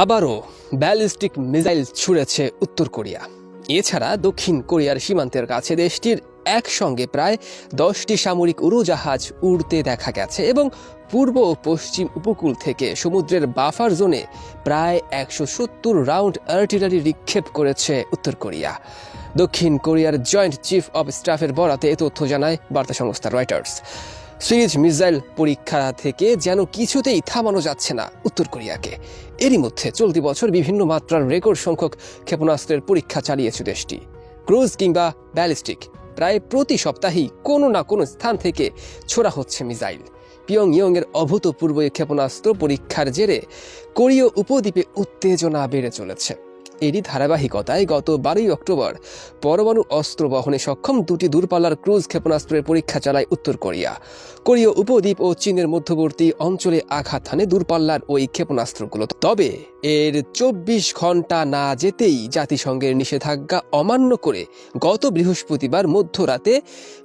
আবারও ballistic missile ছুড়েছে উত্তর Korea. এছাড়া দক্ষিণ কোরিয়ার সীমান্তের কাছে দেশটির একসঙ্গে প্রায় 10টি সামরিক উড়োজাহাজ উড়তে দেখা গেছে এবং পূর্ব ও পশ্চিম উপকূল থেকে সমুদ্রের বাফার জোনে প্রায় 170 রাউন্ড আর্টিলারি নিক্ষেপ করেছে উত্তর কোরিয়া। দক্ষিণ কোরিয়ার জয়েন্ট চিফ অব স্টাফের বরাতে এ তথ্য জানায় বার্তা সংস্থা রয়টার্স। সিরিজ মিসাইল পরীক্ষা থেকে যেন কিছুতেই থামানো যাচ্ছে না উত্তর কোরিয়াকে। এরই মধ্যে চলতি বছর বিভিন্ন মাত্রার রেকর্ড সংখ্যক ক্ষেপণাস্ত্রের পরীক্ষা চালিয়েছে দেশটি। ক্রুজ কিংবা ব্যালিস্টিক প্রায় প্রতি সপ্তাহেই কোনো না কোনো স্থান থেকে ছোড়া হচ্ছে মিসাইল। পিয়ংইয়ংয়ের অভূতপূর্ব ক্ষেপণাস্ত্র পরীক্ষার জেরে কোরীয় উপদ্বীপে উত্তেজনা বেড়ে চলেছে। এরই ধারাবাহিকতায় গত 12 অক্টোবর পরমাণু অস্ত্র বহনে সক্ষম দুটি দূরপাল্লার ক্রুজ ক্ষেপণাস্ত্রের পরীক্ষা চালায় উত্তর কোরিয়া। কোরীয় উপদ্বীপ ও চীনের মধ্যবর্তী অঞ্চলে আঘাত হানে দূরপাল্লার ওই ক্ষেপণাস্ত্রগুলো। তবে এর 24 ঘন্টা না যেতেই জাতিসংঘের নিষেধাজ্ঞা অমান্য করে গত বৃহস্পতিবার মধ্যরাতে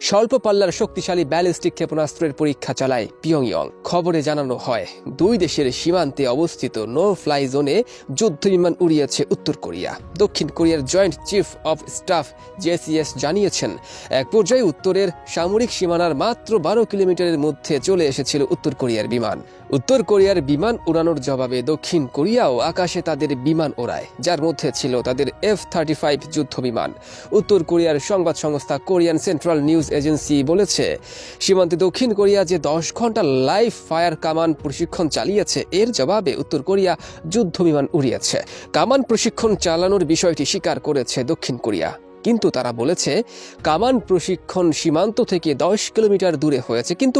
স্বল্প পাল্লার শক্তিশালী ব্যালিস্টিক ক্ষেপণাস্ত্রের পরীক্ষা চালায় পিয়ংইয়ং। খবরে জানানো হয়, দুই দেশের সীমান্তে অবস্থিত নো ফ্লাই জোনে যুদ্ধবিমান উড়িয়েছে উত্তর কোরিয়া। দক্ষিণ কোরিয়ার জয়েন্ট চিফ অব স্টাফ জেসিএস জানিয়েছেন, এক পর্যায়ে উত্তরের সামরিক সীমানার মাত্র 12 কিলোমিটারের মধ্যে চলে এসেছিল উত্তর কোরিয়ার বিমান। উত্তর কোরিয়ার বিমান উড়ানোর জবাবে দক্ষিণ কোরিয়াও আকাশে তাদের বিমান ওড়ায়, যার মধ্যে ছিল তাদের F-35 যুদ্ধ বিমান। উত্তর কোরিয়ার সংবাদ সংস্থা কোরিয়ান সেন্ট্রাল নিউজ এজেন্সি বলেছে, সীমান্তে দক্ষিণ কোরিয়া যে 10 ঘন্টা লাইভ ফায়ার কামান প্রশিক্ষণ চালিয়েছে, এর জবাবে উত্তর কোরিয়া যুদ্ধ বিমান উড়িয়েছে। কামান প্রশিক্ষণ চালানোর বিষয়টি স্বীকার করেছে দক্ষিণ কোরিয়া, কিন্তু তারা বলেছে কামান প্রশিক্ষণ সীমান্ত থেকে 10 কিলোমিটার দূরে হয়েছে, কিন্তু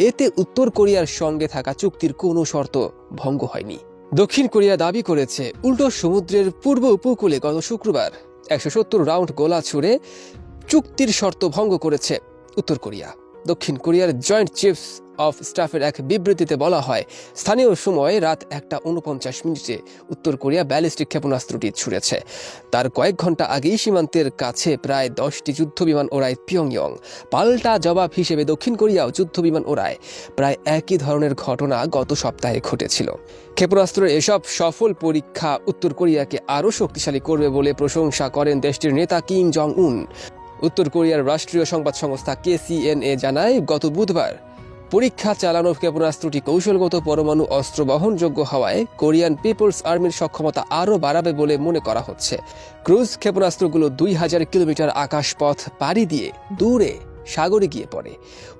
এতে উত্তর কোরিয়ার সঙ্গে থাকা চুক্তির কোনো শর্ত ভঙ্গ হয়নি। দক্ষিণ কোরিয়া দাবি করেছে, উল্টো সমুদ্রের পূর্ব উপকূলে গত শুক্রবার 170 রাউন্ড গোলা ছুড়ে চুক্তির শর্ত ভঙ্গ করেছে উত্তর কোরিয়া। দক্ষিণ কোরিয়ার জয়েন্ট চিফ অফ স্টাফের এক বিবৃতিতে বলা হয়, স্থানীয় সময় রাত 1:49 উত্তর কোরিয়া ব্যালিস্টিক ক্ষেপণাস্ত্রটি ছুড়েছে। তার কয়েক ঘন্টা আগেই সীমান্তের কাছে প্রায় 10টি যুদ্ধবিমান ওড়ায় পিয়ংইয়ং। পাল্টা জবাব হিসেবে দক্ষিণ কোরিয়াও যুদ্ধবিমান ওড়ায়। প্রায় একই ধরনের ঘটনা গত সপ্তাহে ঘটেছিল। ক্ষেপণাস্ত্রের এসব সফল পরীক্ষা উত্তর কোরিয়াকে আরও শক্তিশালী করবে বলে প্রশংসা করেন দেশটির নেতা কিম জং উন। উত্তর কোরিয়ার রাষ্ট্রীয় সংবাদ সংস্থা KCNA জানায়, গত বুধবার পরীক্ষা চালানো ক্ষেপণাস্ত্রটি কৌশলগত পরমাণু অস্ত্র বহনযোগ্য হওয়ায় কোরিয়ান পিপলস আর্মির সক্ষমতা আরও বাড়াবে বলে মনে করা হচ্ছে। ক্রুজ ক্ষেপণাস্ত্রগুলো 2000 কিলোমিটার আকাশপথ পাড়ি দিয়ে দূরে সাগরে গিয়ে পড়ে।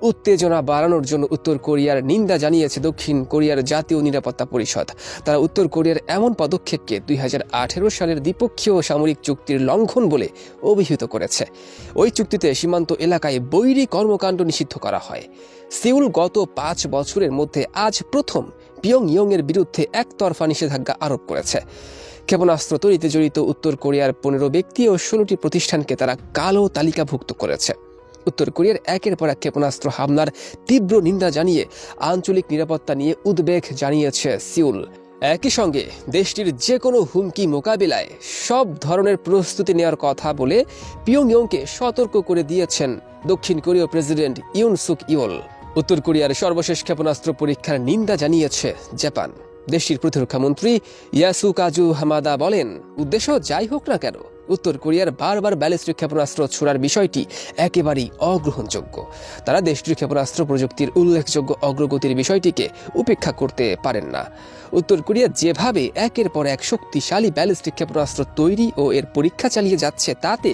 উত্তেজনা বাড়ানোর জন্য উত্তর কোরিয়ার নিন্দা জানিয়েছে দক্ষিণ কোরিয়ার জাতীয় নিরাপত্তা পরিষদ। তারা উত্তর কোরিয়ার এমন পদক্ষেপকে 2018 সালের দ্বিপক্ষীয় সামরিক চুক্তির লঙ্ঘন বলে অভিহিত করেছে। ওই চুক্তিতে সীমান্ত এলাকায় বৈরী কর্মকাণ্ড নিষিদ্ধ করা হয়। সিউল গত 5 বছরের মধ্যে আজ প্রথম পিয়ংইয়ংয়ের বিরুদ্ধে একতরফা নিষেধাজ্ঞা আরোপ করেছে। ক্ষেপণাস্ত্র তৈরিতে জড়িত উত্তর কোরিয়ার 15 ব্যক্তি ও 16টি প্রতিষ্ঠানকে তারা কালো তালিকাভুক্ত করেছে। উত্তর কোরিয়ার একের পর এক ক্ষেপণাস্ত্র হামলার তীব্র নিন্দা জানিয়ে আঞ্চলিক নিরাপত্তা নিয়ে উদ্বেগ জানিয়েছে সিউল। একই সঙ্গে দেশটির যে কোনো হুমকি মোকাবিলায় সব ধরনের প্রস্তুতি নেওয়ার কথা বলে পিয়ংইয়ংকে সতর্ক করে দিয়েছেন দক্ষিণ কোরীয় প্রেসিডেন্ট ইউন সুক ইয়োল। উত্তর কোরিয়ার সর্বশেষ ক্ষেপণাস্ত্র পরীক্ষার নিন্দা জানিয়েছে জাপান। দেশটির প্রতিরক্ষা মন্ত্রী ইয়াসুকাজু হামাদা বলেন, উদ্দেশ্য যাই হোক না কেন, উত্তর কোরিয়ার বারবার ব্যালিস্টিক ক্ষেপণাস্ত্র ছোড়ার বিষয়টি একেবারেই অগ্রহণযোগ্য। তারা দেশটির ক্ষেপণাস্ত্র প্রযুক্তির উল্লেখযোগ্য অগ্রগতির বিষয়টিকে উপেক্ষা করতে পারেন না। উত্তর কোরিয়া যেভাবে একের পর এক শক্তিশালী ব্যালিস্টিক ক্ষেপণাস্ত্র তৈরি ও এর পরীক্ষা চালিয়ে যাচ্ছে, তাতে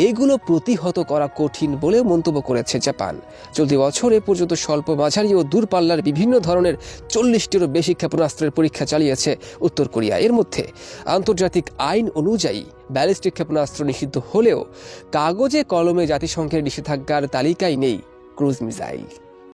এগুলো প্রতিহত করা কঠিন বলেও মন্তব্য করেছে জাপান। চলতি বছর এ পর্যন্ত স্বল্প, মাঝারি ও দূরপাল্লার বিভিন্ন ধরনের 40টিরও বেশি ক্ষেপণাস্ত্রের পরীক্ষা চালিয়েছে উত্তর কোরিয়া। এর মধ্যে আন্তর্জাতিক আইন অনুযায়ী ব্যালিস্টিক ক্ষেপণাস্ত্র নিষিদ্ধ হলেও কাগজে কলমে জাতিসংঘের নিষেধাজ্ঞার তালিকায় নেই ক্রুজ মিসাইল।